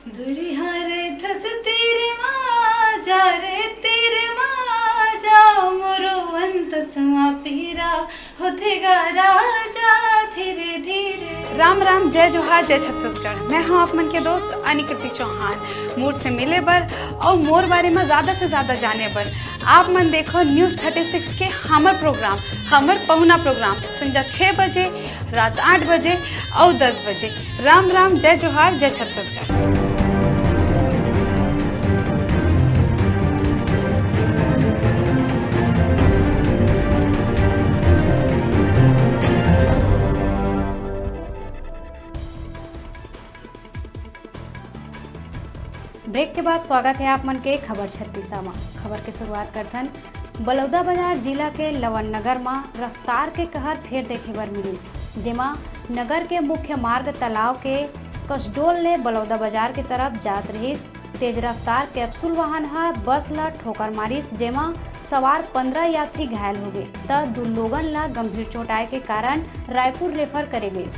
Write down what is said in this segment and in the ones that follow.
दुरिहा रे धस तेरे माजा रे तेरे माजा मोरो अंत सुआ पीरा होतेगा राजा धीरे धीरे। राम राम, जय जोहार, जय छत्तीसगढ़। मैं हूँ आप मन के दोस्त अनिकृति चौहान। मोर से मिले बर और मोर बारे में ज़्यादा से ज़्यादा जाने बर आप मन देखो न्यूज़ 36 के हमर प्रोग्राम, हमर पहुना प्रोग्राम संजा 6 बजे, रात 8 बजे और 10 बजे। राम राम, जय जोहार, जय छत्तीसगढ़। ब्रेक के बाद स्वागत है आप मन के खबर 36 में। खबर के शुरुआत करथन बलौदाबाजार जिला के लवन नगर में रफ्तार के कहर फिर देखे बर मिलिस, जेमा नगर के मुख्य मार्ग तालाब के कसडोल ले बलौदाबाजार के तरफ जात रहिस। तेज रफ्तार कैप्सूल वाहन हा बस ला ठोकर मारिस, जेमा सवार 15 यात्री घायल हो गए त 2 लोगन ला गंभीर चोट आए के कारण रायपुर रेफर करे गए।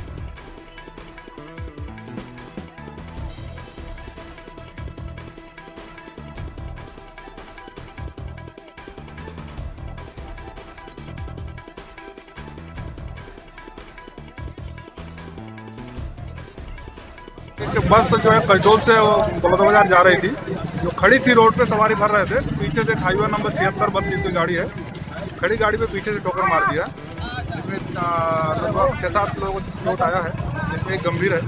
बस जो है कसडोल से बलौदाबाजार जा रही थी, जो खड़ी थी रोड पे सवारी भर रहे थे। पीछे से हाईवे नंबर 7632 की गाड़ी है, खड़ी गाड़ी पे पीछे से ठोकर मार दिया, जिसमें लगभग 6-7 लोगों को चोट आया है, जिसमें एक गंभीर है।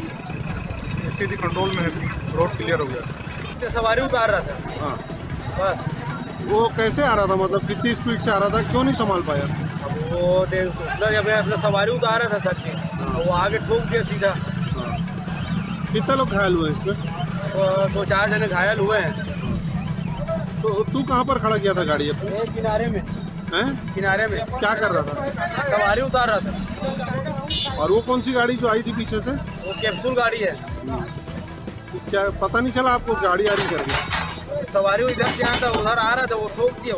स्थिति कंट्रोल में है, रोड क्लियर हो गया। सवारी उतार रहा था। हाँ, बस वो कैसे आ रहा था, मतलब कितनी स्पीड से आ रहा था, क्यों नहीं संभाल पाया? अब वो जब अपना सवारी उतार रहा था सच्ची, वो आगे ठोक दिया सीधा। कितने लोग घायल हुए इसमें? 2-4 जने घायल हुए हैं। तो तू कहाँ पर खड़ा किया था गाड़ी अपनी? एक किनारे में। हैं? किनारे में क्या कर रहा था? सवारी उतार रहा था। और वो कौन सी गाड़ी जो आई थी पीछे से? वो कैप्सूल गाड़ी है। क्या पता नहीं चला आपको गाड़ी आ रही करके? सवारी इधर से आता उधर आ रहा था, वो ठोक दिया।